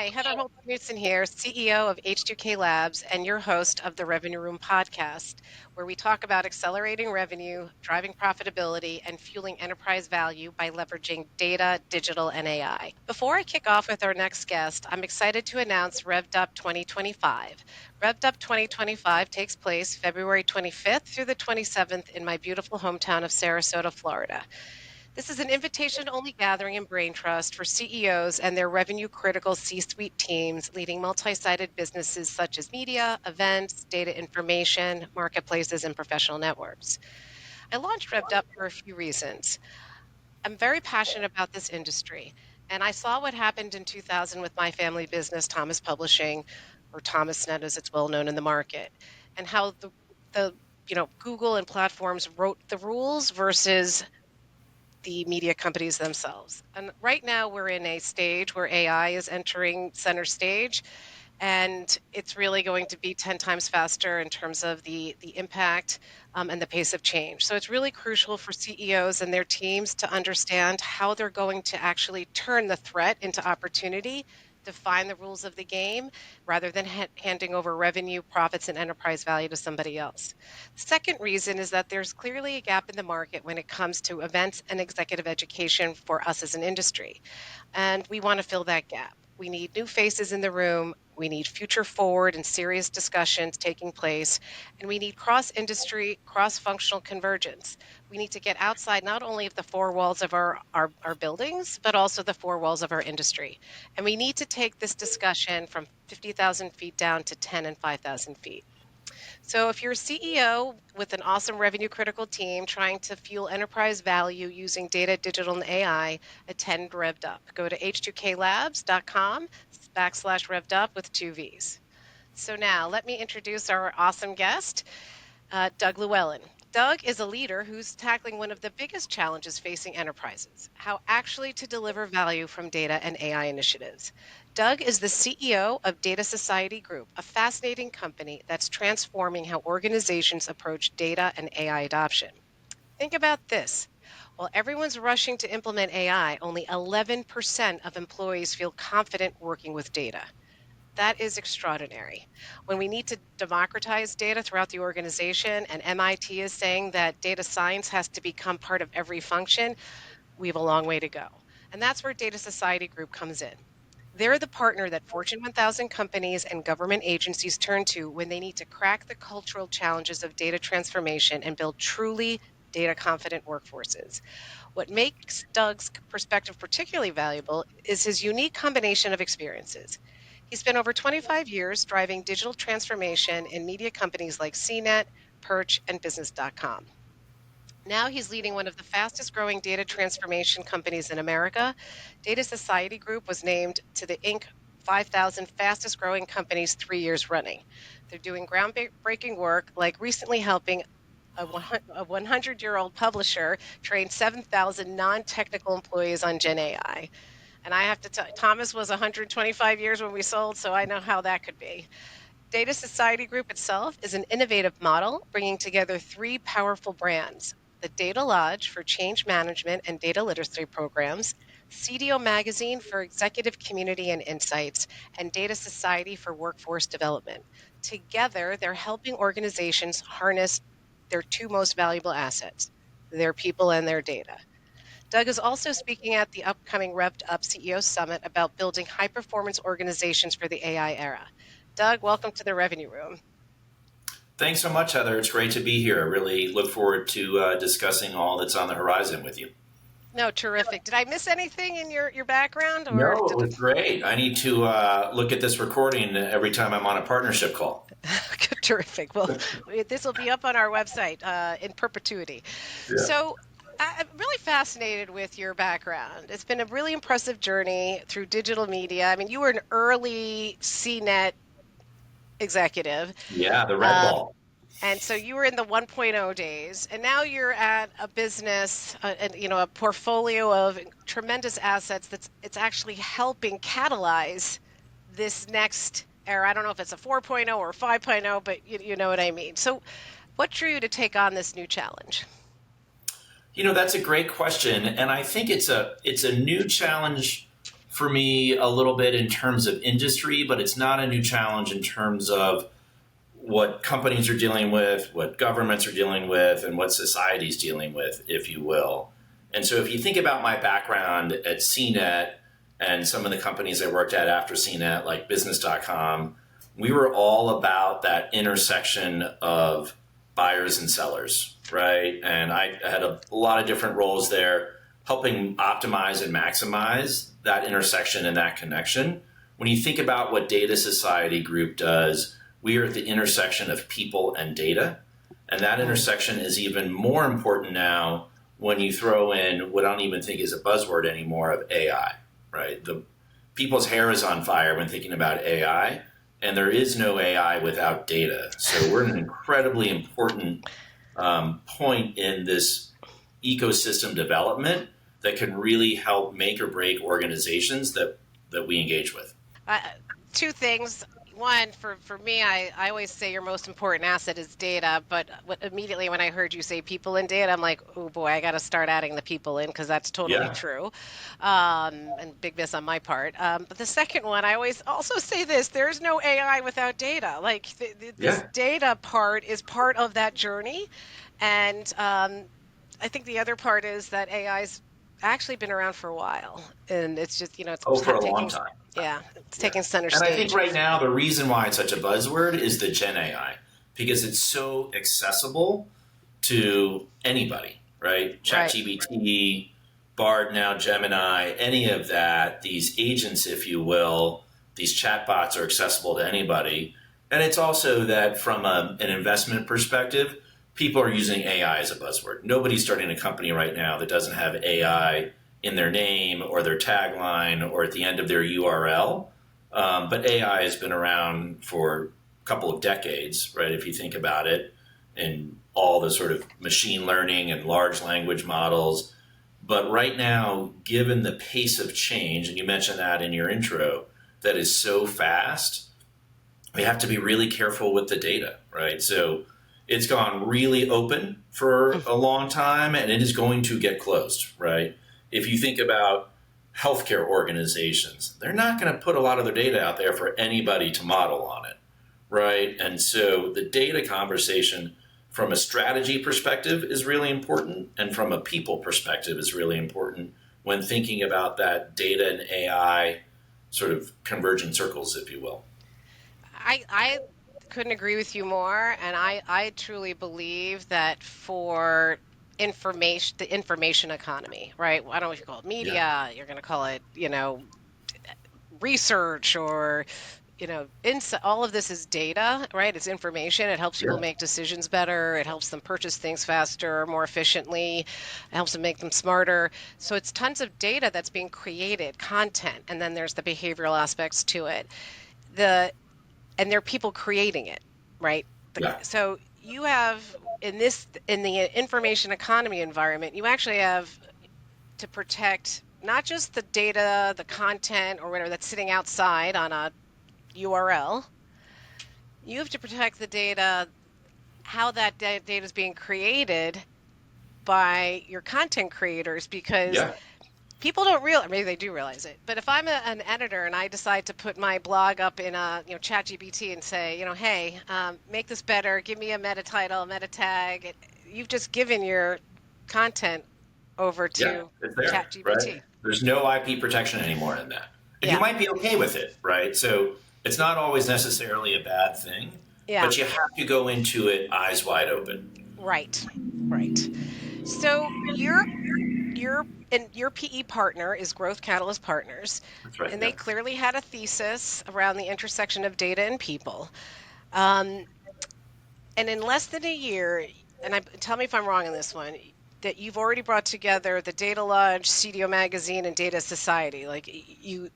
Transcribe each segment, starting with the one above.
Hi, Heather Holst-Knudsen here, CEO of H2K Labs and your host of the Revenue Room podcast, where we talk about accelerating revenue, driving profitability, and fueling enterprise value by leveraging data, digital, and AI. Before I kick off with our next guest, I'm excited to announce Revved Up 2025. Revved Up 2025 takes place February 25th through the 27th in my beautiful hometown of Sarasota, Florida. This is an invitation-only gathering and brain trust for CEOs and their revenue-critical C-suite teams leading multi-sided businesses such as media, events, data information, marketplaces, and professional networks. I launched Revved Up for a few reasons. I'm very passionate about this industry, and I saw what happened in 2000 with my family business, Thomas Publishing, or Thomas Net as it's well known in the market, and how the Google and platforms wrote the rules versus the media companies themselves. And right now we're in a stage where AI is entering center stage, and it's really going to be 10 times faster in terms of the impact and the pace of change. So it's really crucial for CEOs and their teams to understand how they're going to actually turn the threat into opportunity, define the rules of the game, rather than handing over revenue, profits, and enterprise value to somebody else. The second reason is that there's clearly a gap in the market when it comes to events and executive education for us as an industry. And we want to fill that gap. We need new faces in the room. We need future forward and serious discussions taking place. And we need cross-industry, cross-functional convergence. We need to get outside not only of the four walls of our buildings, but also the four walls of our industry. And we need to take this discussion from 50,000 feet down to 10 and 5,000 feet. So if you're a CEO with an awesome revenue critical team trying to fuel enterprise value using data, digital, and AI, attend Revved Up. Go to h2klabs.com/Revved Up with 2 V's. So now let me introduce our awesome guest, Doug Llewellyn. Doug is a leader who's tackling one of the biggest challenges facing enterprises, how actually to deliver value from data and AI initiatives. Doug is the CEO of Data Society Group, a fascinating company that's transforming how organizations approach data and AI adoption. Think about this. While everyone's rushing to implement AI, only 11% of employees feel confident working with data. That is extraordinary. When we need to democratize data throughout the organization, and MIT is saying that data science has to become part of every function, we have a long way to go. And that's where Data Society Group comes in. They're the partner that Fortune 1000 companies and government agencies turn to when they need to crack the cultural challenges of data transformation and build truly data confident workforces. What makes Doug's perspective particularly valuable is his unique combination of experiences. He spent over 25 years driving digital transformation in media companies like CNET, Perch, and Business.com. Now he's leading one of the fastest growing data transformation companies in America. Data Society Group was named to the Inc. 5,000 fastest growing companies 3 years running. They're doing groundbreaking work, like recently helping a 100-year-old publisher train 7,000 non-technical employees on Gen AI. And I have to tell you, Thomas was 125 years when we sold, so I know how that could be. Data Society Group itself is an innovative model bringing together 3 powerful brands: the Data Lodge for change management and data literacy programs, CDO Magazine for executive community and insights, and Data Society for workforce development. Together, they're helping organizations harness their 2 most valuable assets, their people and their data. Doug is also speaking at the upcoming Revved Up CEO Summit about building high-performance organizations for the AI era. Doug, welcome to the Revenue Room. Thanks so much, Heather. It's great to be here. I really look forward to discussing all that's on the horizon with you. No, terrific. Did I miss anything in your background? No, it was great. I need to look at this recording every time I'm on a partnership call. Terrific. Well, this will be up on our website in perpetuity. Yeah. So I'm really fascinated with your background. It's been a really impressive journey through digital media. I mean, you were an early CNET executive. Yeah, the red ball. And so you were in the 1.0 days, and now you're at a business, and a portfolio of tremendous assets it's actually helping catalyze this next era. I don't know if it's a 4.0 or 5.0, but you know what I mean. So what drew you to take on this new challenge? That's a great question, and I think it's a new challenge for me a little bit in terms of industry, but it's not a new challenge in terms of what companies are dealing with, what governments are dealing with, and what society's dealing with, if you will. And so if you think about my background at CNET and some of the companies I worked at after CNET, like business.com, we were all about that intersection of buyers and sellers, right? And I had a lot of different roles there, helping optimize and maximize that intersection and that connection. When you think about what Data Society Group does, we are at the intersection of people and data. And that intersection is even more important now when you throw in what I don't even think is a buzzword anymore of AI, right? The people's hair is on fire when thinking about AI, and there is no AI without data. So we're in an incredibly important point in this ecosystem development that can really help make or break organizations that we engage with. Uh, Two things. One, for me, I always say your most important asset is data, but immediately when I heard you say people and data, I'm like, oh boy, I got to start adding the people in because that's totally Yeah. true. And big miss on my part. But the second one, I always also say this, there's no AI without data. Like this Yeah. data part is part of that journey. And I think the other part is that AI's actually been around for a while. And it's just, it's Oh, for a long taking, time. yeah, it's Yeah. taking center And I think stage. right now the reason why it's such a buzzword is the Gen AI, because it's so accessible to anybody, right? Right. ChatGPT, Bard, now Gemini, any of that, these agents, if you will, these chatbots are accessible to anybody. And it's also that from an investment perspective, people are using AI as a buzzword. Nobody's starting a company right now that doesn't have AI in their name or their tagline or at the end of their URL. But AI has been around for a couple of decades, right? If you think about it, in all the sort of machine learning and large language models. But right now, given the pace of change, and you mentioned that in your intro, that is so fast, we have to be really careful with the data, right? So it's gone really open for a long time and it is going to get closed, right? If you think about healthcare organizations, they're not going to put a lot of their data out there for anybody to model on it, right? And so the data conversation from a strategy perspective is really important, and from a people perspective is really important when thinking about that data and AI sort of convergent circles, if you will. I couldn't agree with you more, and I truly believe that for the information economy, right? I don't know if you call it Yeah, media, you're going to call it, research or all of this is data, right? It's information. It helps people yeah, make decisions better. It helps them purchase things faster, more efficiently. It helps them make them smarter. So it's tons of data that's being created, content, and then there's the behavioral aspects to it. The and there are people creating it, right? yeah, So you have in the information economy environment, you actually have to protect not just the data, the content, or whatever that's sitting outside on a URL. You have to protect the data, how that data is being created by your content creators, because yeah, people don't realize, maybe they do realize it, but if I'm an editor and I decide to put my blog up in a chat GPT and say, hey, make this better, give me a meta title, meta tag, you've just given your content over yeah. to It's there, chat right? GPT. There's no IP protection anymore in that. And you Yeah. might be okay with it, right? So it's not always necessarily a bad thing, Yeah. but you have to go into it eyes wide open. Right. Right. So your PE partner is Growth Catalyst Partners, That's right. and they Yeah. clearly had a thesis around the intersection of data and people. Um, and in less than a year, tell me if I'm wrong on this one, that you've already brought together the Data Lodge, CDO Magazine, and Data Society. Like you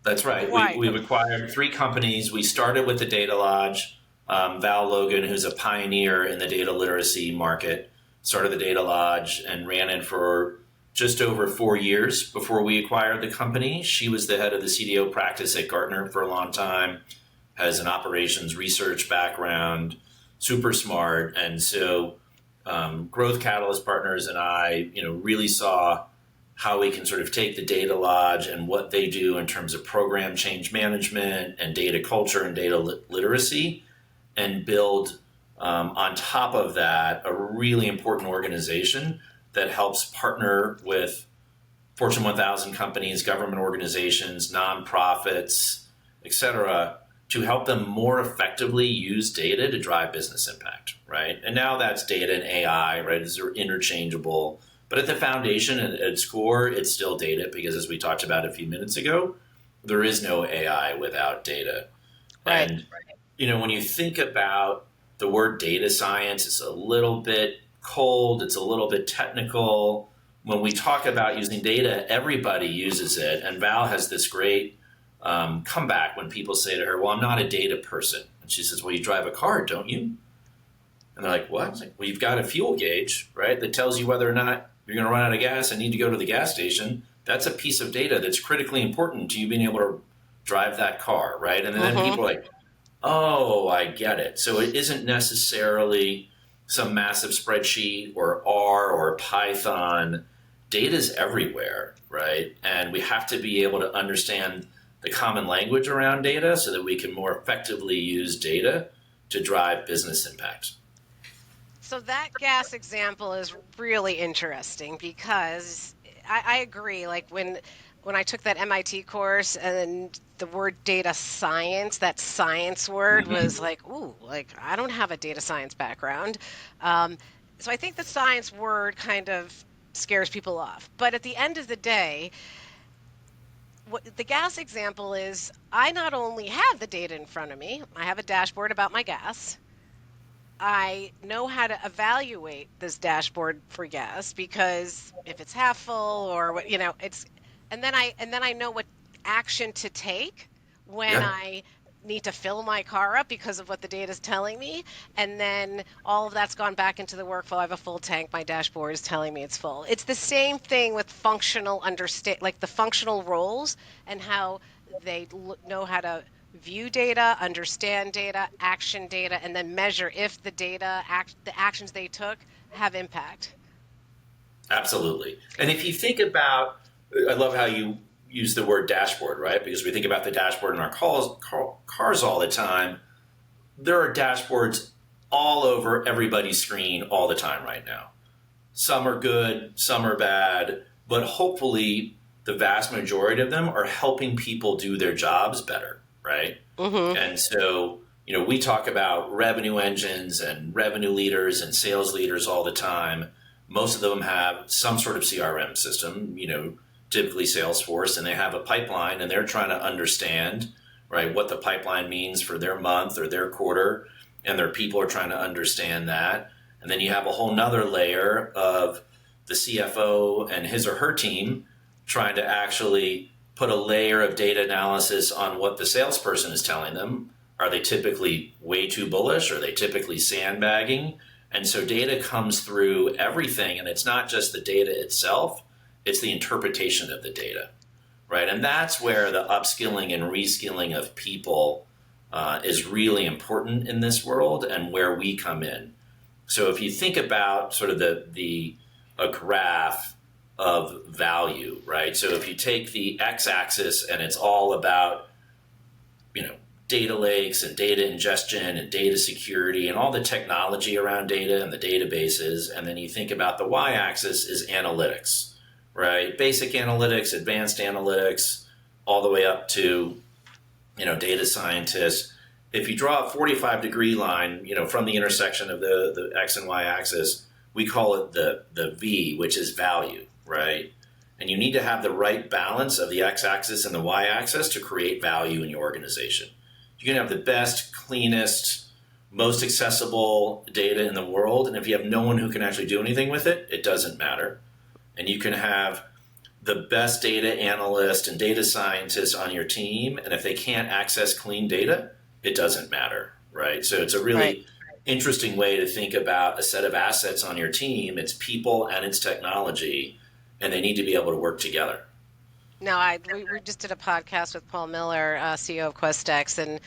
That's right. acquired We've them. acquired three companies. We started with the Data Lodge. Val Logan, who's a pioneer in the data literacy market, started the Data Lodge and ran it for just over 4 years before we acquired the company. She was the head of the CDO practice at Gartner for a long time, has an operations research background, super smart. And so Growth Catalyst Partners and I, really saw how we can sort of take the data lodge and what they do in terms of program change management and data culture and data literacy, and build on top of that a really important organization that helps partner with Fortune 1000 companies, government organizations, nonprofits, et cetera, to help them more effectively use data to drive business impact, right? And now that's data and AI, right? They're interchangeable. But at the foundation and at its core, it's still data because, as we talked about a few minutes ago, there is no AI without data. Right. And, when you think about the word data science, it's a little bit cold, it's a little bit technical. When we talk about using data, everybody uses it. And Val has this great comeback when people say to her, well, I'm not a data person. And she says, well, you drive a car, don't you? And they're like, what? Like, well, you've got a fuel gauge, right, that tells you whether or not you're going to run out of gas and need to go to the gas station. That's a piece of data that's critically important to you being able to drive that car, right? And then Mm-hmm. people are like, oh, I get it. So it isn't necessarily some massive spreadsheet or R or Python. Data's everywhere, right? And we have to be able to understand the common language around data so that we can more effectively use data to drive business impact. So that gas example is really interesting because I agree. Like when I took that MIT course and the word data science, that science word was Mm-hmm. like, ooh, like I don't have a data science background. Um, so I think the science word kind of scares people off. But at the end of the day, what the gas example is, I not only have the data in front of me, I have a dashboard about my gas. I know how to evaluate this dashboard for gas because if it's half full or what, it's and then I know what action to take when Yeah, I need to fill my car up because of what the data is telling me. And then all of that's gone back into the workflow. I have a full tank. My dashboard is telling me it's full. It's the same thing with functional understand, like the functional roles and how they know how to view data, understand data, action data, and then measure if the actions they took have impact. absolutely. And if you think about, I love how you use the word dashboard, right? Because we think about the dashboard in our cars all the time. There are dashboards all over everybody's screen all the time right now. Some are good, some are bad, but hopefully the vast majority of them are helping people do their jobs better, right? Mm-hmm. And so, we talk about revenue engines and revenue leaders and sales leaders all the time. Most of them have some sort of CRM system, typically Salesforce, and they have a pipeline and they're trying to understand, right, what the pipeline means for their month or their quarter, and their people are trying to understand that. And then you have a whole nother layer of the CFO and his or her team trying to actually put a layer of data analysis on what the salesperson is telling them. Are they typically way too bullish? Are they typically sandbagging? And so data comes through everything, and it's not just the data itself, it's the interpretation of the data, right? And that's where the upskilling and reskilling of people is really important in this world and where we come in. So if you think about sort of the a graph of value, right? So if you take the x-axis and it's all about, data lakes and data ingestion and data security and all the technology around data and the databases, and then you think about the y-axis is analytics, right? Basic analytics, advanced analytics, all the way up to, data scientists. If you draw a 45-degree line, from the intersection of the x and y axis, we call it the V, which is value, right? And you need to have the right balance of the x-axis and the y-axis to create value in your organization. You can have the best, cleanest, most accessible data in the world, and if you have no one who can actually do anything with it, it doesn't matter. And you can have the best data analyst and data scientist on your team, and if they can't access clean data, it doesn't matter, right? So it's a Right. really interesting way to think about a set of assets on your team. It's people and it's technology, and they need to be able to work together. No, we just did a podcast with Paul Miller, CEO of Questex, and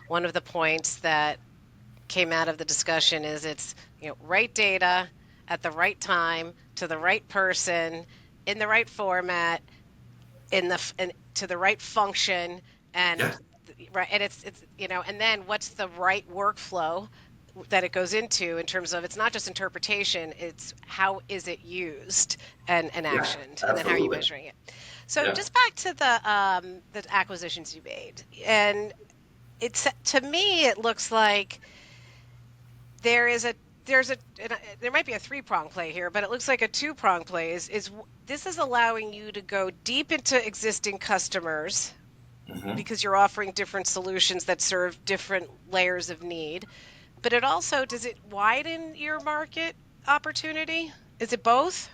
one of the points that came out of the discussion is it's right data at the right time to the right person in the right format, to the right function, Yeah, and right, and it's and then what's the right workflow that it goes into, in terms of, it's not just interpretation, it's how is it used and yeah, actioned, and then how are you absolutely. measuring it. So Yeah. just back to the acquisitions you made, and it's, to me it looks like there is a there's a there might be a three-prong play here, but it looks like a two-prong play is this is allowing you to go deep into existing customers Hmm. because you're offering different solutions that serve different layers of need. But it also, does it widen your market opportunity? Is it both?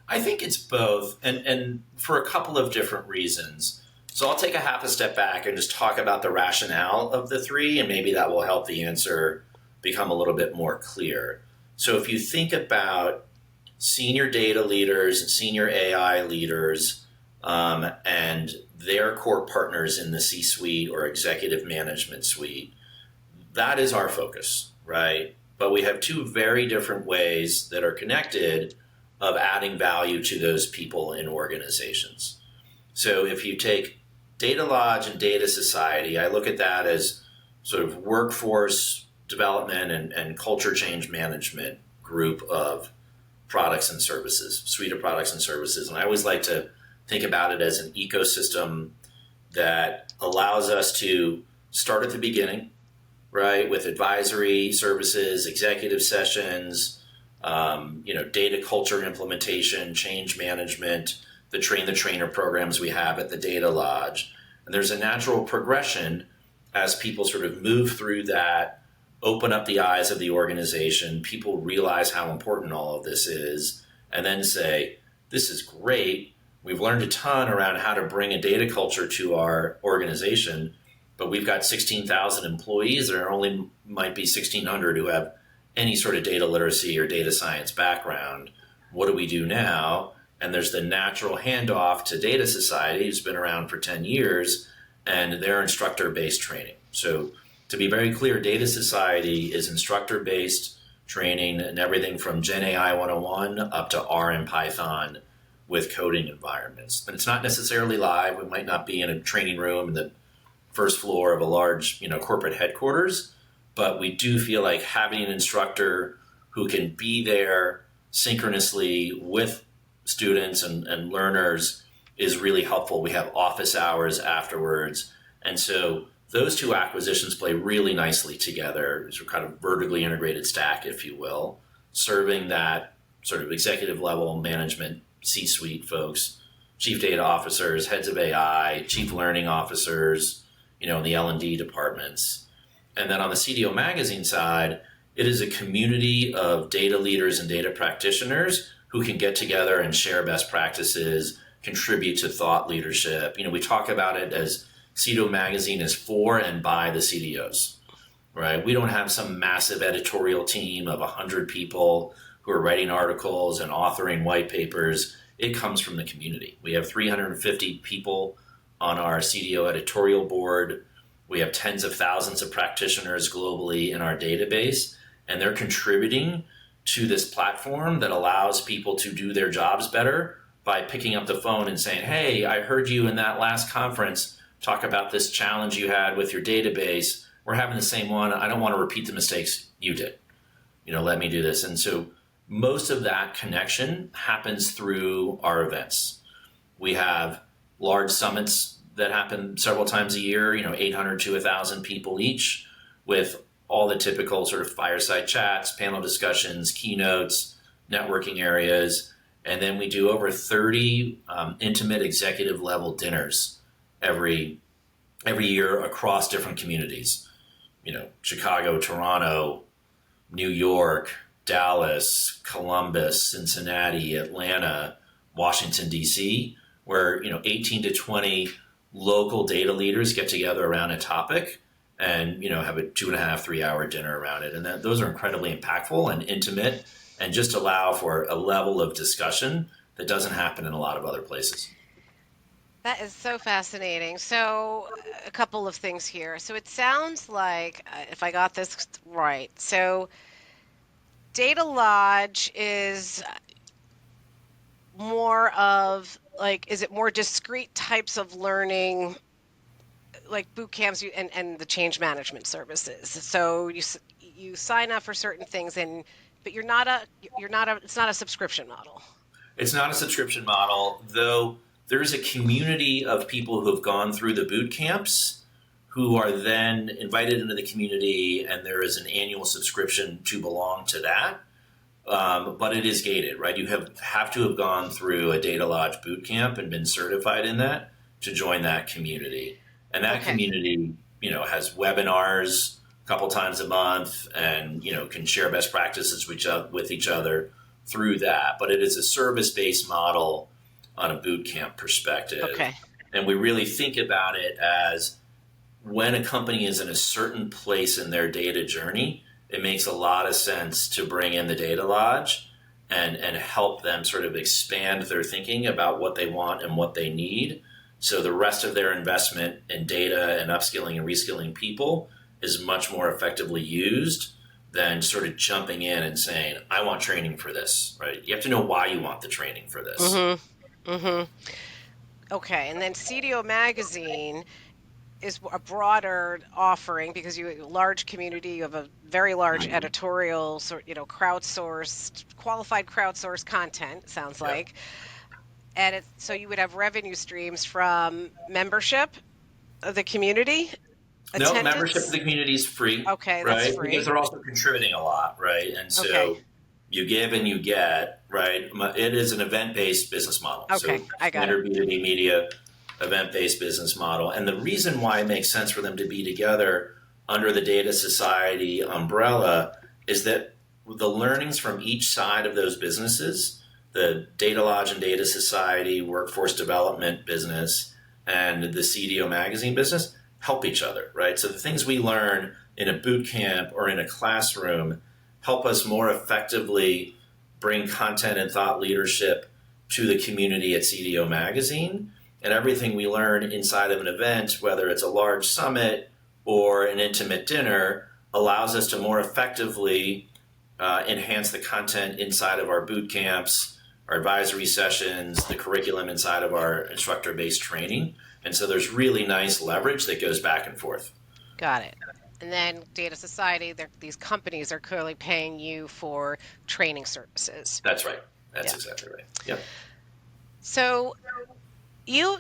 I think it's both, and for a couple of different reasons. So I'll take a half a step back and just talk about the rationale of the three, and maybe that will help the answer become a little bit more clear. So if you think about senior data leaders and senior AI leaders, and their core partners in the C suite or executive management suite, that is our focus, right? But we have two very different ways that are connected of adding value to those people in organizations. So if you take Data Lodge and Data Society, I look at that as sort of workforce development and culture change management group of products and services, suite of products and services. And I always like to think about it as an ecosystem that allows us to start at the beginning, right, with advisory services, executive sessions, data culture implementation, change management, the train the trainer programs we have at the Data Lodge. And there's a natural progression as people sort of move through that, open up the eyes of the organization, people realize how important all of this is, and then say, this is great. We've learned a ton around how to bring a data culture to our organization, but we've got 16,000 employees. There only might be 1,600 who have any sort of data literacy or data science background. What do we do now? And there's the natural handoff to Data Society, who's been around for 10 years, and their instructor based training. So, to be very clear, Data Society is instructor based training and everything from Gen AI 101 up to R and Python with coding environments. And it's not necessarily live. We might not be in a training room in the first floor of a large, corporate headquarters, but we do feel like having an instructor who can be there synchronously with students and learners is really helpful. We have office hours afterwards. And so those two acquisitions play really nicely together. It's a kind of vertically integrated stack, if you will, serving that sort of executive level management C suite folks, chief data officers, heads of AI, chief learning officers, in the L&D departments. And then on the CDO Magazine side, it is a community of data leaders and data practitioners who can get together and share best practices, contribute to thought leadership. We talk about it as CDO Magazine is for and by the CDOs, right? We don't have some massive editorial team of 100 people who are writing articles and authoring white papers. It comes from the community. We have 350 people on our CDO editorial board. We have tens of thousands of practitioners globally in our database, and they're contributing to this platform that allows people to do their jobs better by picking up the phone and saying, hey, I heard you in that last conference talk about this challenge you had with your database. We're having the same one. I don't want to repeat the mistakes you did. Let me do this. And so most of that connection happens through our events. We have large summits that happen several times a year, 800 to 1,000 people each, with all the typical sort of fireside chats, panel discussions, keynotes, networking areas. And then we do over 30 intimate executive level dinners every year across different communities. Chicago, Toronto, New York, Dallas, Columbus, Cincinnati, Atlanta, Washington, D.C., where 18 to 20 local data leaders get together around a topic and have a 2.5 3 hour dinner around it. And those are incredibly impactful and intimate and just allow for a level of discussion that doesn't happen in a lot of other places. That is so fascinating. So, a couple of things here. So, it sounds like, if I got this right, so Data Lodge is more of like, is it more discrete types of learning, like boot camps and the change management services? So you sign up for certain things, and but it's not a subscription model. It's not a subscription model, though there is a community of people who have gone through the boot camps who are then invited into the community, and there is an annual subscription to belong to that. But it is gated, right? You have to have gone through a Data Lodge boot camp and been certified in that to join that community. And that Okay. community, has webinars a couple times a month, and can share best practices with each other through that. But it is a service-based model on a boot camp perspective, Okay. and we really think about it as when a company is in a certain place in their data journey, it makes a lot of sense to bring in the Data Lodge and help them sort of expand their thinking about what they want and what they need. So the rest of their investment in data and upskilling and reskilling people is much more effectively used than sort of jumping in and saying, I want training for this, right? You have to know why you want the training for this. Mm-hmm. Mm-hmm. Okay. And then CDO Magazine is a broader offering because you have a large community, you have a very large editorial, crowdsourced, qualified crowdsourced content, sounds Yeah. like. And so you would have revenue streams from membership of the community, No, membership to attendance. the community is free, Okay, that's right? Because free. they're also contributing a lot, right? And Okay. so you give and you get, right? It is an event-based business model. Okay, So I got it. standard B2B media, event-based business model. And the reason why it makes sense for them to be together under the Data Society umbrella is that the learnings from each side of those businesses, the Data Lodge and Data Society workforce development business and the CDO magazine business, help each other, right? So the things we learn in a boot camp or in a classroom help us more effectively bring content and thought leadership to the community at CDO magazine. And everything we learn inside of an event, whether it's a large summit or an intimate dinner, allows us to more effectively enhance the content inside of our boot camps, our advisory sessions, the curriculum inside of our instructor-based training. And so there's really nice leverage that goes back and forth. Got it. And then Data Society, these companies are clearly paying you for training services. That's right. That's Yeah. exactly right. Yep. So you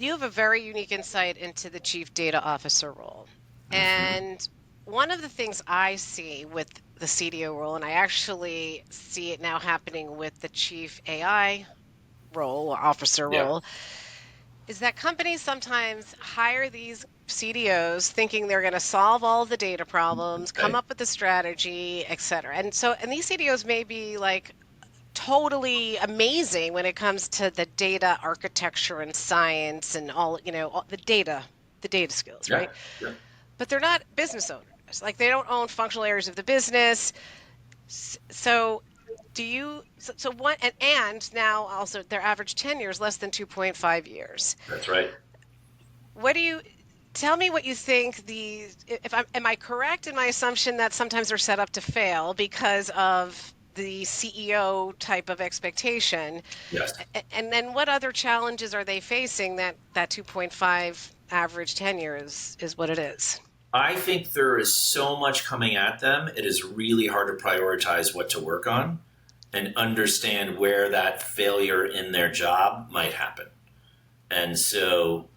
you have a very unique insight into the chief data officer role. And one of the things I see with the CDO role, and I actually see it now happening with the chief AI role or officer Yeah. role, is that companies sometimes hire these CDOs thinking they're going to solve all the data problems, come Right. up with the strategy, et cetera. And these CDOs may be like totally amazing when it comes to the data architecture and science and all the data skills, Yeah. right? Yeah. But they're not business owners. Like they don't own functional areas of the business. So do you so one and now also their average tenure is less than 2.5 years. That's right. What do you tell me what you think if am I correct in my assumption that sometimes they're set up to fail because of the CEO type of expectation? Yes. And then what other challenges are they facing that 2.5 average tenure is what it is? I think there is so much coming at them. It is really hard to prioritize what to work on and understand where that failure in their job might happen. And so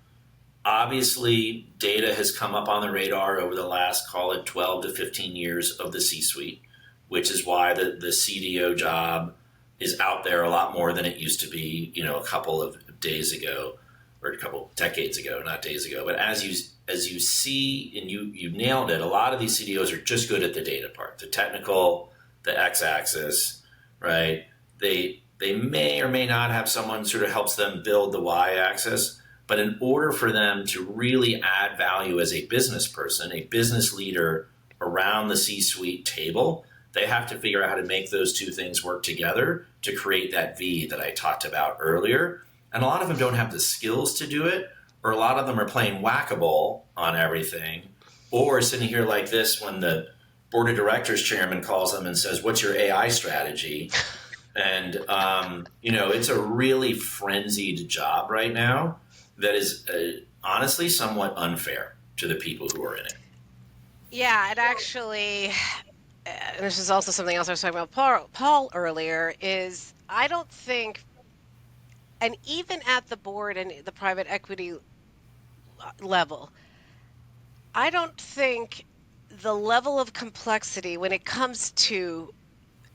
obviously, data has come up on the radar over the last, call it 12 to 15 years of the C suite, which is why the CDO job is out there a lot more than it used to be, a couple of days ago or a couple decades ago, not days ago. But as you see, and you nailed it, a lot of these CDOs are just good at the data part, the technical, the x-axis, right? They may or may not have someone sort of helps them build the y-axis. But in order for them to really add value as a business person, a business leader around the C-suite table, they have to figure out how to make those two things work together to create that V that I talked about earlier. And a lot of them don't have the skills to do it, or a lot of them are playing whack-a-mole on everything, or sitting here like this when the board of directors chairman calls them and says, "What's your AI strategy?" And, it's a really frenzied job right now that is honestly somewhat unfair to the people who are in it. Yeah, it actually, and this is also something else I was talking about Paul earlier, is I don't think, and even at the board and the private equity level, I don't think the level of complexity when it comes to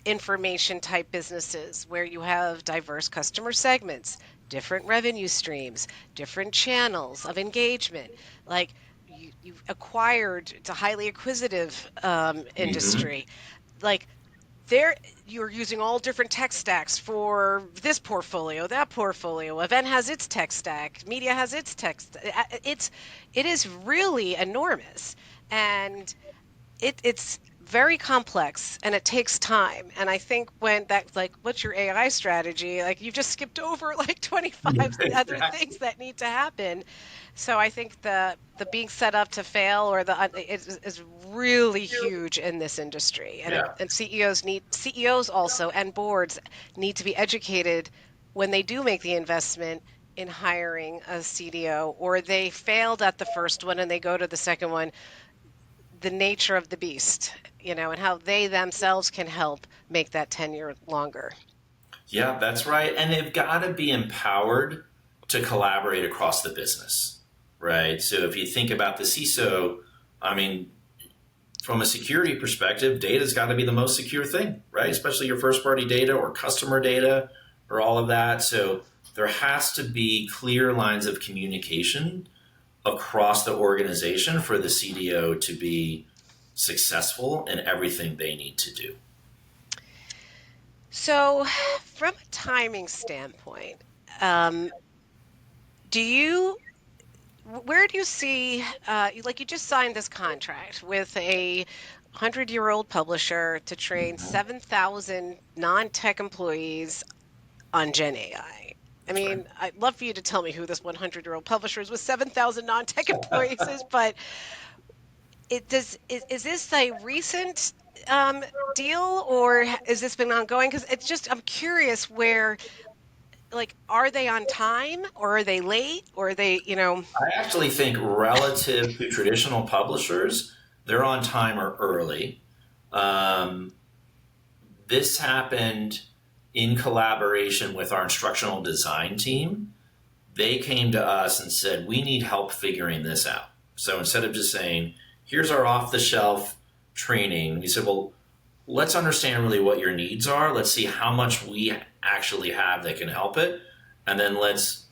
information type businesses where you have diverse customer segments, different revenue streams, different channels of engagement. Like you've acquired, it's a highly acquisitive Mm-hmm. industry. Like there, you're using all different tech stacks for this portfolio, that portfolio. Event has its tech stack, media has its tech. It is really enormous, and it's very complex and it takes time. And I think when that's like, what's your AI strategy? Like you've just skipped over like 25 other things Exactly. that need to happen. So I think the being set up to fail or is really huge in this industry. Yeah. And CEOs also and boards need to be educated when they do make the investment in hiring a CDO, or they failed at the first one and they go to the second one, the nature of the beast, and how they themselves can help make that tenure longer. Yeah, that's right. And they've got to be empowered to collaborate across the business, right? So if you think about the CISO, I mean, from a security perspective, data's got to be the most secure thing, right? Especially your first party data or customer data or all of that. So there has to be clear lines of communication across the organization for the CDO to be successful in everything they need to do. So, from a timing standpoint, um, do you where do you see like you just signed this contract with a 100-year-old publisher to train 7,000 non-tech employees on Gen AI? I That's right. mean, I'd love for you to tell me who this 100-year-old publisher is with 7,000 non-tech employees is, but is this a recent um, deal, or has this been ongoing? Because it's just I'm curious where, like, are they on time or are they late or are they. I actually think relative to traditional publishers, they're on time or early. Um, this happened in collaboration with our instructional design team. They came to us and said, we need help figuring this out. So instead of just saying, here's our off the shelf training, we said, well, let's understand really what your needs are. Let's see how much we actually have that can help it. And then let's,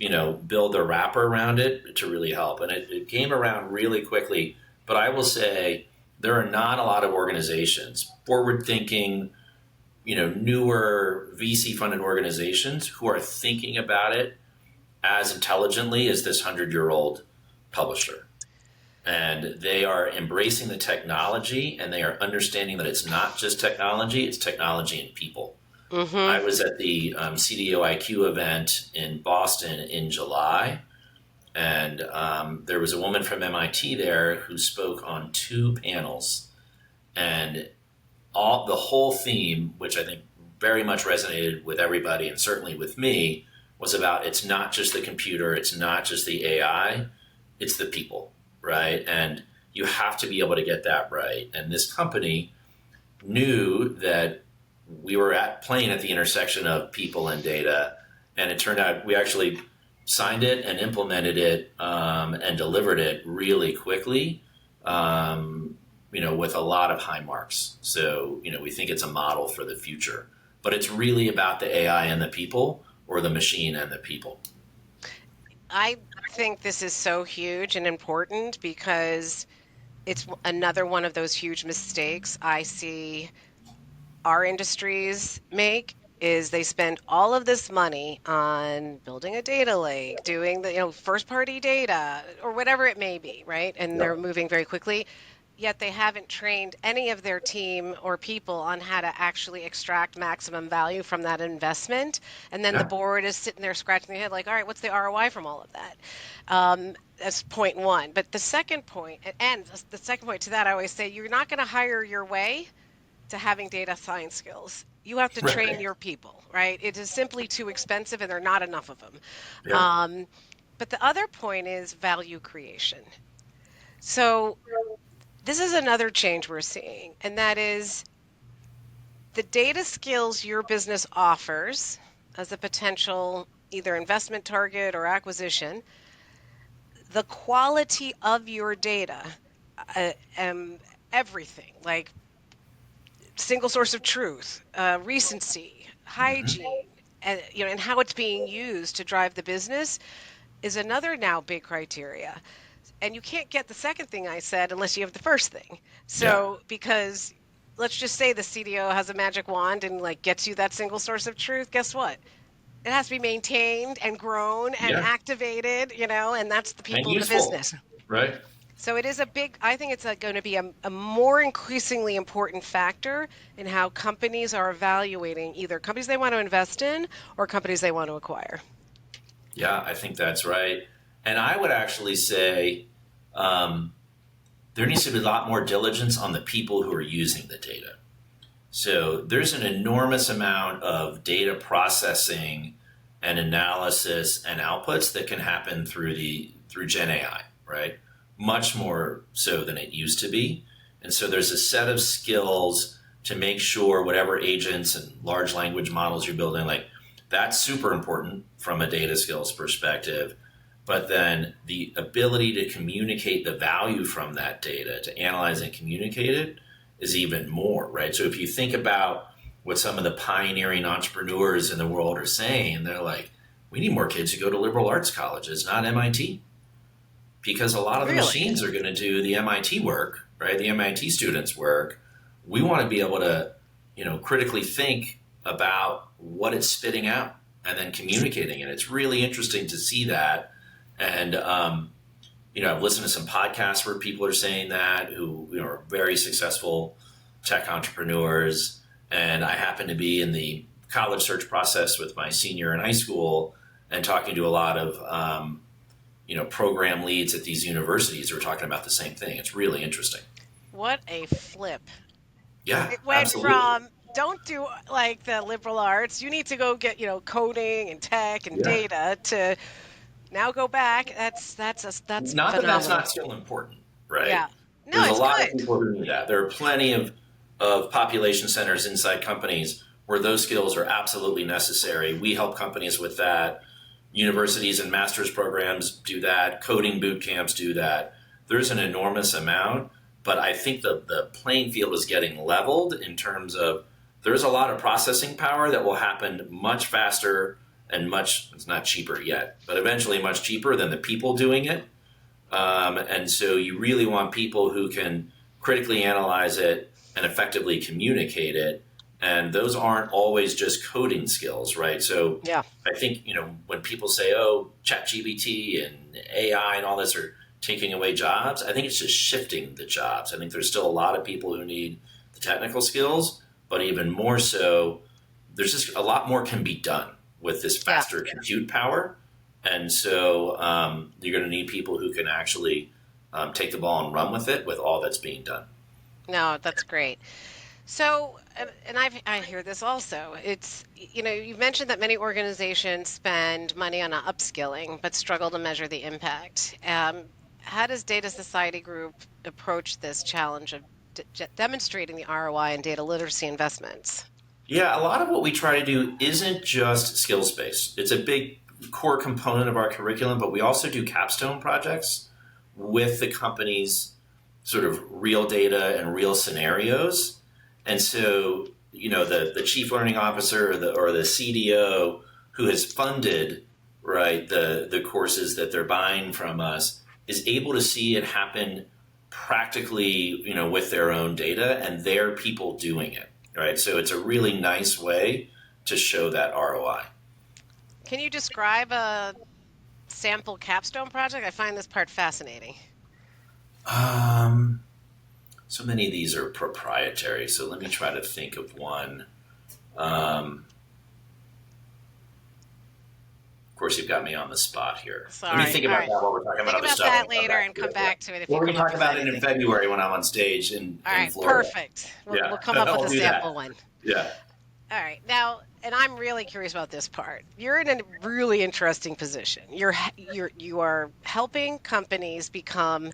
build a wrapper around it to really help. And it came around really quickly. But I will say there are not a lot of organizations, forward thinking, newer VC funded organizations who are thinking about it as intelligently as this 100-year-old publisher. And they are embracing the technology and they are understanding that it's not just technology, it's technology and people. Mm-hmm. I was at the CDO IQ event in Boston in July, and there was a woman from MIT there who spoke on two panels. And the whole theme, which I think very much resonated with everybody and certainly with me, was about it's not just the computer, it's not just the AI, it's the people, right? And you have to be able to get that right. And this company knew that we were playing at the intersection of people and data, and it turned out we actually signed it and implemented it and delivered it really quickly. With a lot of high marks. So, we think it's a model for the future. But it's really about the AI and the people or the machine and the people. I think this is so huge and important because it's another one of those huge mistakes I see our industries make is they spend all of this money on building a data lake, doing the first party data or whatever it may be, right? And they're Yep. moving very quickly. Yet they haven't trained any of their team or people on how to actually extract maximum value from that investment. And then the Yeah. board is sitting there scratching their head, like, all right, what's the ROI from all of that? That's point one. But the second point, and the second point to that, I always say you're not going to hire your way to having data science skills. You have to train Right. your people, right? It is simply too expensive and there are not enough of them. Yeah. Um, but the other point is value creation. So this is another change we're seeing, and that is the data skills your business offers as a potential either investment target or acquisition, the quality of your data, uh, um, everything like single source of truth, recency, Hmm. hygiene, and and how it's being used to drive the business is another now big criteria. And you can't get the second thing I said unless you have the first thing. Yeah. So because let's just say the CDO has a magic wand and like gets you that single source of truth, guess what? It has to be maintained and grown and Yeah. activated, and that's the And people in the useful. business. Right. So it is I think it's going to be a more increasingly important factor in how companies are evaluating either companies they want to invest in or companies they want to acquire. Yeah, I think that's right. And I would actually say um, there needs to be a lot more diligence on the people who are using the data. So there's an enormous amount of data processing and analysis and outputs that can happen through Gen AI, right? Much more so than it used to be. And so there's a set of skills to make sure whatever agents and large language models you're building, like that's super important from a data skills perspective. But then the ability to communicate the value from that data, to analyze and communicate it, is even more, right? So if you think about what some of the pioneering entrepreneurs in the world are saying, they're like, we need more kids to go to liberal arts colleges, not MIT, because a lot of the Really? machines are going to do the MIT work, right? The MIT students' work. We want to be able to, critically think about what it's spitting out and then communicating it. It's really interesting to see that. And I've listened to some podcasts where people are saying that who are very successful tech entrepreneurs. And I happen to be in the college search process with my senior in high school and talking to a lot of program leads at these universities who are talking about the same thing. It's really interesting. What a flip. Yeah, It went absolutely. from don't do like the liberal arts, you need to go get, coding and tech and Yeah. data to now go back. That's Not that that's phenomenal. not still important, right? Yeah. No, There's a it's lot of good. people who need that. There are plenty of population centers inside companies where those skills are absolutely necessary. We help companies with that. Universities and master's programs do that. Coding boot camps do that. There's an enormous amount, but I think the playing field is getting leveled in terms of there's a lot of processing power that will happen much faster and it's not cheaper yet, but eventually much cheaper than the people doing it. And so you really want people who can critically analyze it and effectively communicate it. And those aren't always just coding skills, right? So Yeah. I think, when people say, oh, ChatGPT and AI and all this are taking away jobs, I think it's just shifting the jobs. I think there's still a lot of people who need the technical skills, but even more so, there's just a lot more can be done with this Yeah. faster compute power. And so you're going to need people who can actually take the ball and run with it with all that's being done. No, that's great. So, and I hear this also. It's, you've mentioned that many organizations spend money on upskilling, but struggle to measure the impact. How does Data Society Group approach this challenge of demonstrating the ROI and data literacy investments? Yeah, a lot of what we try to do isn't just skills based. It's a big core component of our curriculum, but we also do capstone projects with the company's sort of real data and real scenarios. And so, the chief learning officer or the CDO who has funded right the courses that they're buying from us is able to see it happen practically, with their own data and their people doing it. Right. So it's a really nice way to show that ROI. Can you describe a sample capstone project? I find this part fascinating. Um, so many of these are proprietary. So let me try to think of one. Um, of course, you've got me on the spot here. Let me Sorry. think All about right. that while we're talking about Think other about stuff that and come later back and to come it. Yeah. back to it if you Well, we come can up talk with about it in anything. February when I'm on stage in, All in right, Florida. perfect. We'll Yeah, come up with I'll a do that. sample one. Yeah. All right. Now, and I'm really curious about this part. You're in a really interesting position. You are helping companies become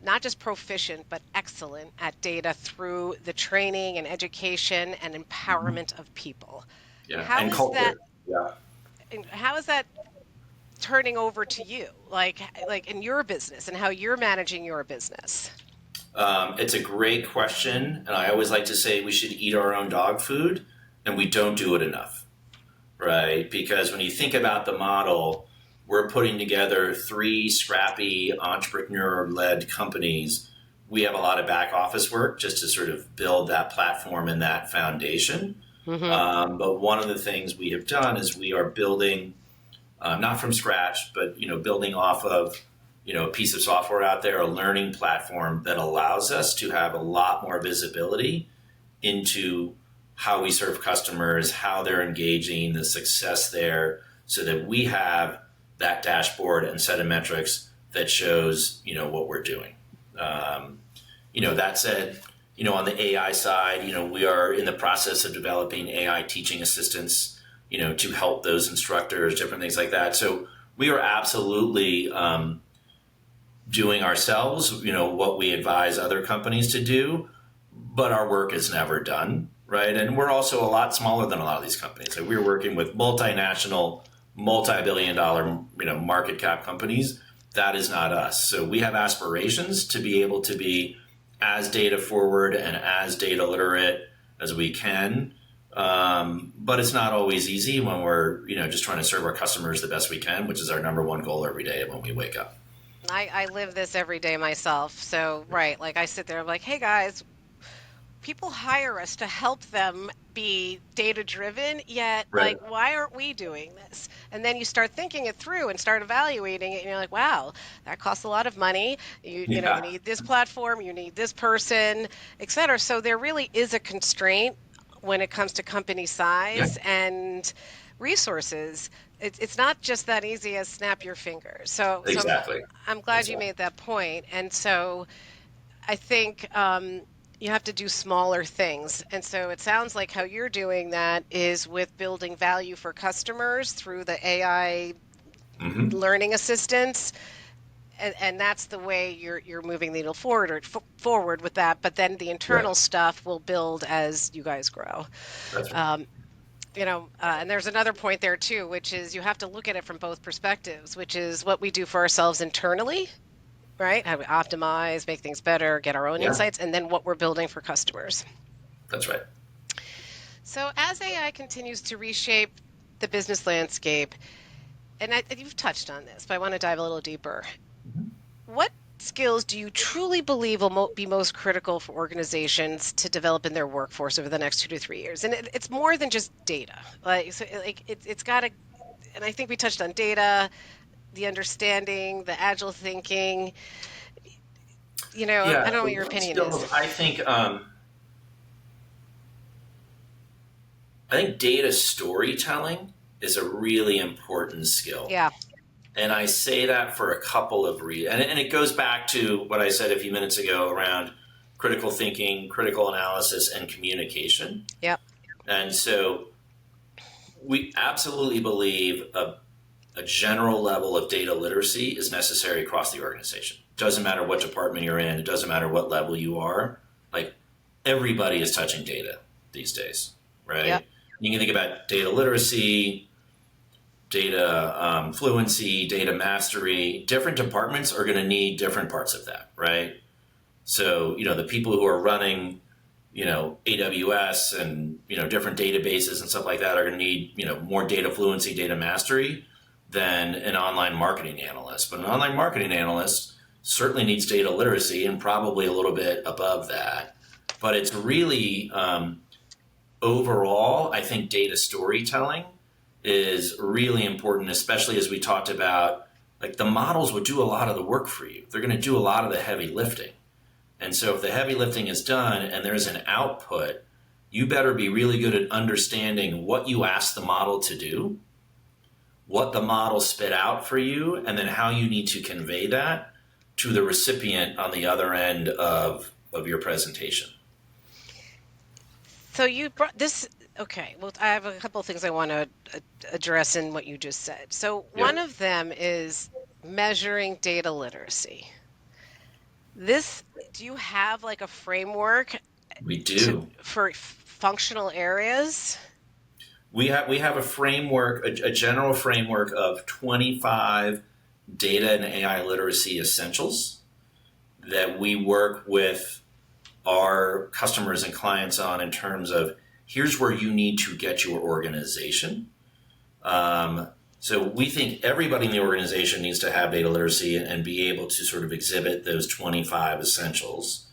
not just proficient but excellent at data through the training and education and Mhm. empowerment of people. Yeah, How and is that? culture. Yeah. How is that turning over to you, like in your business and how you're managing your business? It's a great question, and I always like to say we should eat our own dog food, and we don't do it enough, right? Because when you think about the model, we're putting together three scrappy entrepreneur-led companies. We have a lot of back office work just to sort of build that platform and that foundation. Hmm. But one of the things we have done is we are building, not from scratch, but building off of a piece of software out there, a learning platform that allows us to have a lot more visibility into how we serve customers, how they're engaging, the success there, so that we have that dashboard and set of metrics that shows what we're doing. Um, that said, on the AI side, we are in the process of developing AI teaching assistants, to help those instructors, different things like that. So we are absolutely doing ourselves, what we advise other companies to do, but our work is never done, right? And we're also a lot smaller than a lot of these companies. So we're working with multinational, multi-billion-dollar, market cap companies. That is not us. So we have aspirations to be able to be as data forward and as data literate as we can. But it's not always easy when we're, just trying to serve our customers the best we can, which is our number one goal every day when we wake up. I live this every day myself. So, right, like I sit there, I'm like, hey guys, people hire us to help them be data driven, yet, Right. like, why aren't we doing this? And then you start thinking it through and start evaluating it, and you're like, wow, that costs a lot of money. You Yeah. need this platform, you need this person, et cetera. So, there really is a constraint when it comes to company Yeah. size and resources. It's not just that easy as snap your fingers. So Exactly. I'm glad you Exactly. made that point. And so I think you have to do smaller things. And so it sounds like how you're doing that is with building value for customers through the AI Hmm. learning assistance. And that's the way you're moving the needle forward forward with that. But then the Yeah. internal stuff will build as you guys grow. That's right. Um, and there's another point there too, which is you have to look at it from both perspectives, which is what we do for ourselves internally, right? How we optimize, make things better, get our own Yeah. insights, and then what we're building for customers. That's right. So, as AI continues to reshape the business landscape, and you've touched on this, but I want to dive a little deeper. What skills do you truly believe will be most critical for organizations to develop in their workforce over the next 2 to 3 years? And it's more than just data. It's got to, and I think we touched on data, the understanding, the agile thinking. I Yeah. don't know what So your one opinion is. skill I think data storytelling is a really important skill. Yeah. And I say that for a couple of reasons. And it goes back to what I said a few minutes ago around critical thinking, critical analysis, and communication. Yep. And so we absolutely believe a general level of data literacy is necessary across the organization. Doesn't matter what department you're in, it doesn't matter what level you are. Like everybody is touching data these days, Yep. right? You can think about data literacy, data fluency, data mastery. Different departments are going to need different parts of that, right? So, the people who are running, AWS and, different databases and stuff like that are going to need, more data fluency, data mastery than an online marketing analyst. But an online marketing analyst certainly needs data literacy and probably a little bit above that. But it's really, overall, I think data storytelling is really important, especially as we talked about, like the models would do a lot of the work for you. They're going to do a lot of the heavy lifting. And so if the heavy lifting is done and there's an output, you better be really good at understanding what you asked the model to do, what the model spit out for you, and then how you need to convey that to the recipient on the other end of your presentation. So you brought this. Okay, well, I have a couple of things I want to address in what you just said. So, one Yep, of them is measuring data literacy. This, do you have like a framework we to do. for functional areas? We have a framework, a general framework of 25 data and AI literacy essentials that we work with our customers and clients on in terms of here's where you need to get your organization. Um, so we think everybody in the organization needs to have data literacy and be able to sort of exhibit those 25 essentials.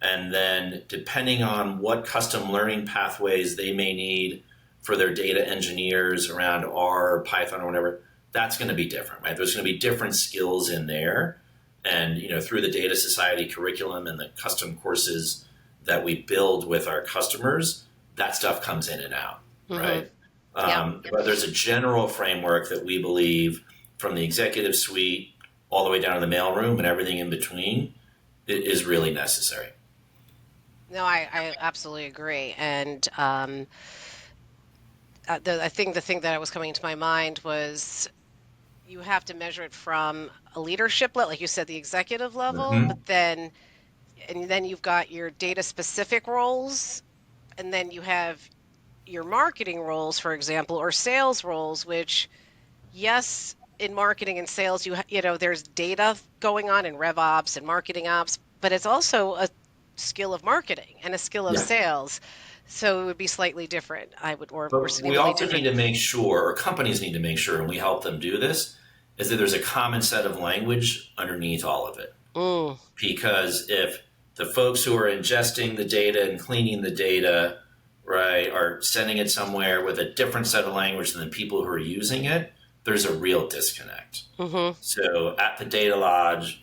And then depending on what custom learning pathways they may need for their data engineers around R or Python or whatever, that's going to be different, right? There's going to be different skills in there. And, through the Data Society curriculum and the custom courses that we build with our customers, that stuff comes in and out, Mm-hmm. right? Yep. But there's a general framework that we believe from the executive suite all the way down to the mailroom and everything in between is really necessary. No, I absolutely agree. And I think the thing that was coming to my mind was you have to measure it from a leadership level, like you said, the executive level, but Mm-hmm. then you've got your data specific roles, and then you have your marketing roles, for example, or sales roles, which, yes, in marketing and sales, there's data going on in rev ops and marketing ops, but it's also a skill of marketing and a skill of Yeah. sales. So it would be slightly different, or But we significantly also need different. to make sure, or companies need to make sure, and we help them do this, is that there's a common set of language underneath all of it. Mm, Because if the folks who are ingesting the data and cleaning the data, right, are sending it somewhere with a different set of language than the people who are using it, there's a real disconnect. mm-hmm. So at the Data Lodge,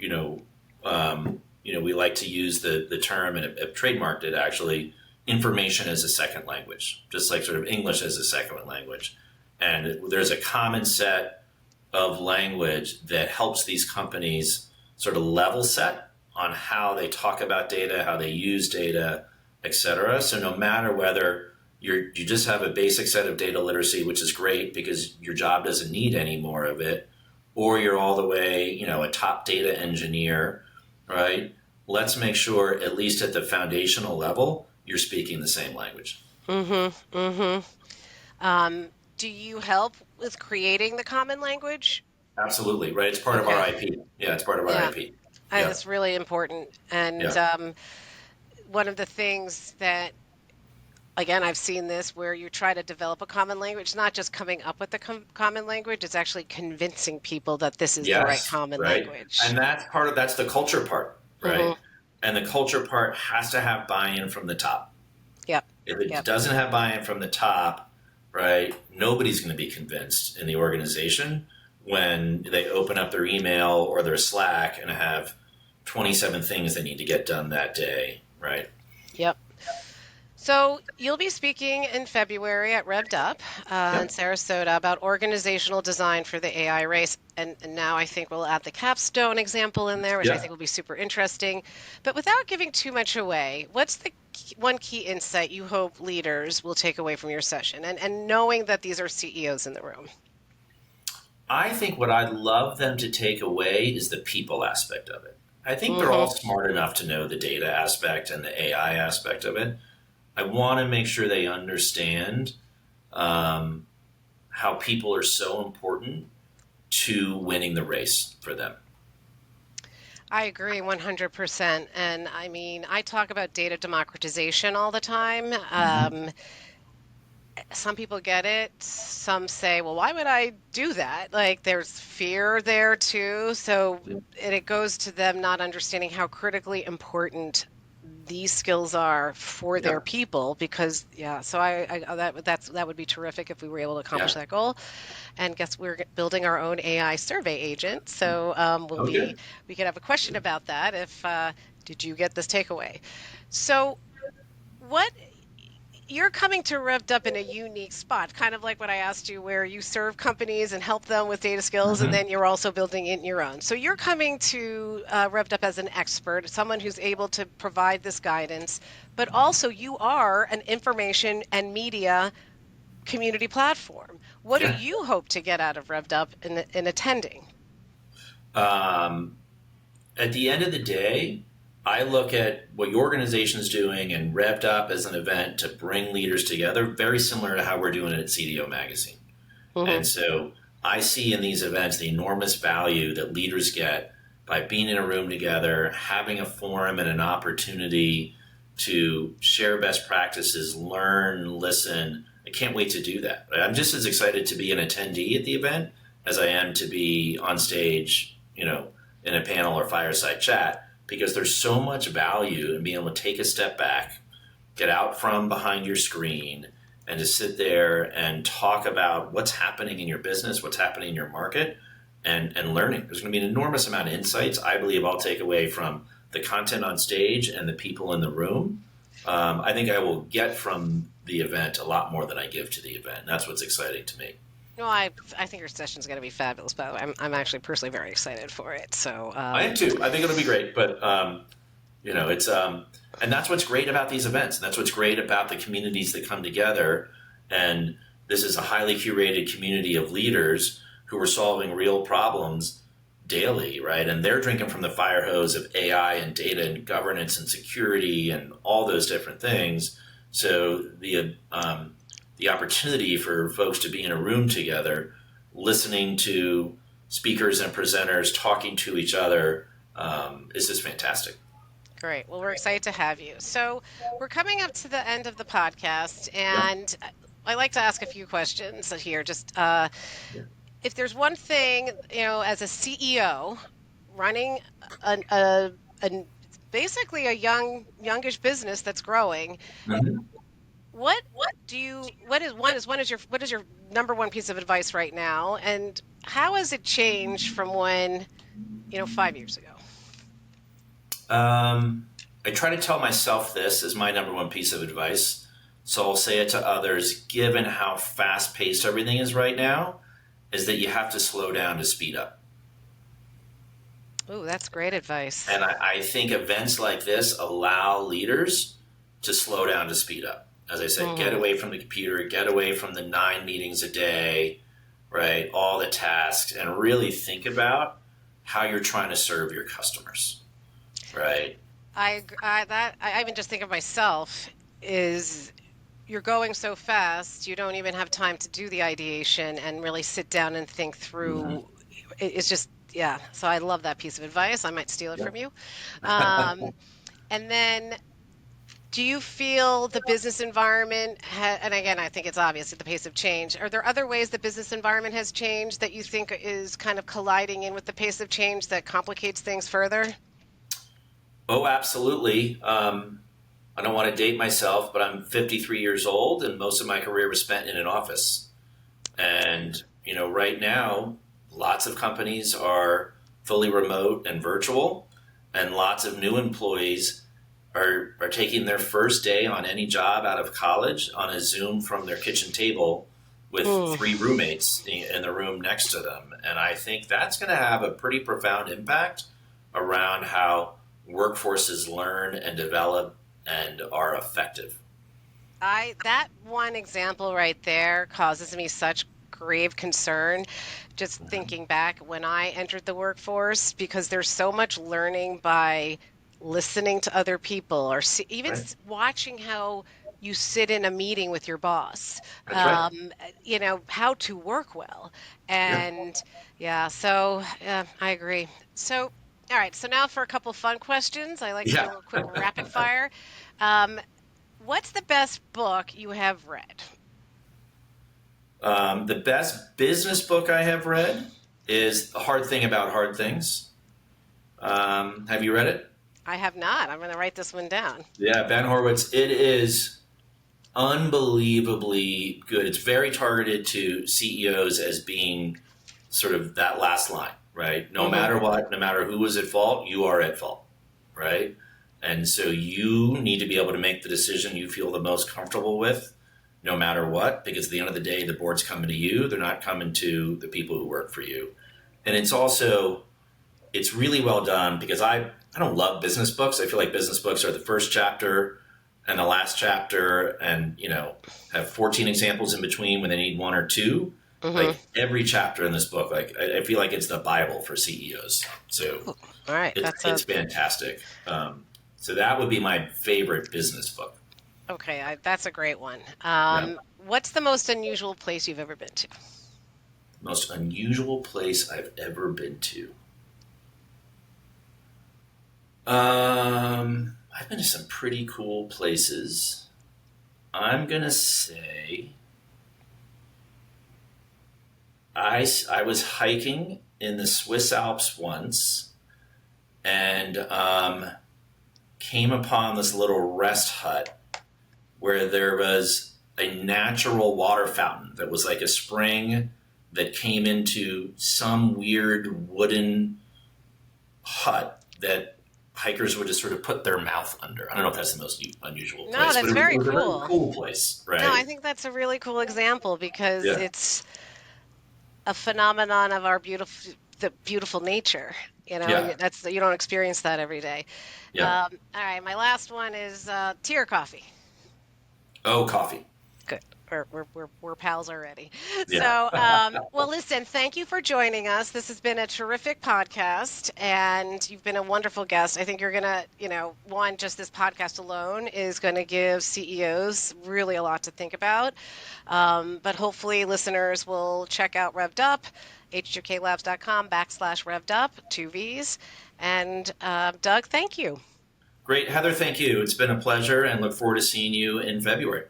we like to use the term, and have trademarked it actually, information as a second language, just like sort of English as a second language. And there's a common set of language that helps these companies sort of level set on how they talk about data, how they use data, et cetera. So no matter whether you just have a basic set of data literacy, which is great because your job doesn't need any more of it, or you're all the way, a top data engineer, right? Let's make sure, at least at the foundational level, you're speaking the same language. Mm-hmm. Mm-hmm. Do you help with creating the common language? Absolutely, right? It's part of our Okay. IP. Yeah, it's part of our Yeah, IP. Yeah, that's really important. And yeah, one of the things that, again, I've seen this where you try to develop a common language, not just coming up with the common language, it's actually convincing people that this is the right yes, common right. language. And that's the culture part, Mm-hmm. right? And the culture part has to have buy-in from the top. Yep. If it Yep. doesn't have buy-in from the top, right, nobody's going to be convinced in the organization when they open up their email or their Slack and have 27 things they need to get done that day, right? Yep. So you'll be speaking in February at Revved Up in Yep. Sarasota about organizational design for the AI race. And now I think we'll add the capstone example in there, which I think Yep. will be super interesting. But without giving too much away, what's the one key insight you hope leaders will take away from your session? And knowing that these are CEOs in the room. I think what I'd love them to take away is the people aspect of it. I think they're all Mm-hmm. smart enough to know the data aspect and the AI aspect of it. I want to make sure they understand um, how people are so important to winning the race for them. I agree 100%. And I mean, I talk about data democratization all the time. Mm-hmm. Some people get it. Some say, well, why would I do that? Like, there's fear there too. So it goes to them not understanding how critically important these skills are for their Yeah, people because yeah so that would be terrific if we were able to accomplish yeah. that goal. And guess we're building our own AI survey agent, so Okay. we could have a question about that if did you get this takeaway. So what you're coming to Revved Up in a unique spot, kind of like what I asked you, where you serve companies and help them with data skills, and Mm-hmm. then you're also building in your own. So you're coming to Revved Up as an expert, someone who's able to provide this guidance, but also you are an information and media community platform. What do Yeah. you hope to get out of Revved Up in attending? Um, at the end of the day, I look at what your organization is doing and Revved Up as an event to bring leaders together, very similar to how we're doing it at CDO Magazine. Hmm. And so I see in these events the enormous value that leaders get by being in a room together, having a forum and an opportunity to share best practices, learn, listen. I can't wait to do that. I'm just as excited to be an attendee at the event as I am to be on stage, in a panel or fireside chat, because there's so much value in being able to take a step back, get out from behind your screen, and to sit there and talk about what's happening in your business, what's happening in your market, and learning. There's going to be an enormous amount of insights I believe I'll take away from the content on stage and the people in the room. I think I will get from the event a lot more than I give to the event. And that's what's exciting to me. No, I think your session's going to be fabulous. By the way, I'm actually personally very excited for it. So I am too. I think it'll be great. But it's and that's what's great about these events. And that's what's great about the communities that come together. And this is a highly curated community of leaders who are solving real problems daily, right? And they're drinking from the fire hose of AI and data and governance and security and all those different things. So the opportunity for folks to be in a room together, listening to speakers and presenters talking to each other, is just fantastic. great. Well, we're excited to have you. So we're coming up to the end of the podcast, Yeah. and I like to ask a few questions here. Just Yeah. if there's one thing, as a CEO running a basically a youngish business that's growing, Mhm. what what is your number one piece of advice right now, and how has it changed from when, 5 years ago? I try to tell myself this as my number one piece of advice. So I'll say it to others, given how fast paced everything is right now, is that you have to slow down to speed up. Ooh, that's great advice. And I think events like this allow leaders to slow down to speed up. As I said, get Hmm. away from the computer, get away from the 9 meetings a day, right? All the tasks, and really think about how you're trying to serve your customers, right? I even just think of myself is you're going so fast, you don't even have time to do the ideation and really sit down and think Mm-hmm. through. It's just, yeah. So I love that piece of advice. I might steal it Yep. from you. Um, and then, do you feel the business environment, and again, I think it's obvious at the pace of change. Are there other ways the business environment has changed that you think is kind of colliding in with the pace of change that complicates things further? Oh, absolutely. I don't want to date myself, but I'm 53 years old, and most of my career was spent in an office. And right now, lots of companies are fully remote and virtual, and lots of new employees are taking their first day on any job out of college on a Zoom from their kitchen table with Mm. 3 roommates in the room next to them. And I think that's going to have a pretty profound impact around how workforces learn and develop and are effective. That one example right there causes me such grave concern just thinking back when I entered the workforce, because there's so much learning by listening to other people, or even Right? watching how you sit in a meeting with your boss, That's right. how to work well. Yeah. And yeah, so I agree. So, all right, so now for a couple fun questions. I like to do a Yeah. little quick rapid fire. Um, What's the best book you have read? The best business book I have read is The Hard Thing About Hard Things. Have you read it? I have not. I'm going to write this one down. Yeah, Ben Horowitz. It is unbelievably good. It's very targeted to CEOs as being sort of that last line, right? No Hmm. matter what, no matter who is at fault, you are at fault, right? And so you need to be able to make the decision you feel the most comfortable with, no matter what, because at the end of the day, the board's coming to you. They're not coming to the people who work for you. And it's really well done because I don't love business books. I feel like business books are the first chapter and the last chapter and, have 14 examples in between when they need one or two. Mm-hmm. Like every chapter in this book, like I feel like it's the Bible for CEOs. So All right. it's fantastic. So that would be my favorite business book. Okay. That's a great one. Yeah. What's the most unusual place you've ever been to? Most unusual place I've ever been to. I've been to some pretty cool places. I'm gonna say I was hiking in the Swiss Alps once and came upon this little rest hut where there was a natural water fountain that was like a spring that came into some weird wooden hut that hikers would just sort of put their mouth under. I don't know if that's the most unusual No, place, but that's it very was a very cool. cool place, No, I right? think that's a really cool example because Yeah, it's a phenomenon of our beautiful nature, and yeah, that's you don't experience that every day. yeah. All right, my last one is tea or coffee. Oh, coffee. Good. We're pals already. Yeah. So, well, listen, thank you for joining us. This has been a terrific podcast, and you've been a wonderful guest. I think you're going to, one, just this podcast alone is going to give CEOs really a lot to think about. But hopefully, listeners will check out Revved Up, h2klabs.com/Revved Up, two V's. And Doug, thank you. Great. Heather, thank you. It's been a pleasure and look forward to seeing you in February.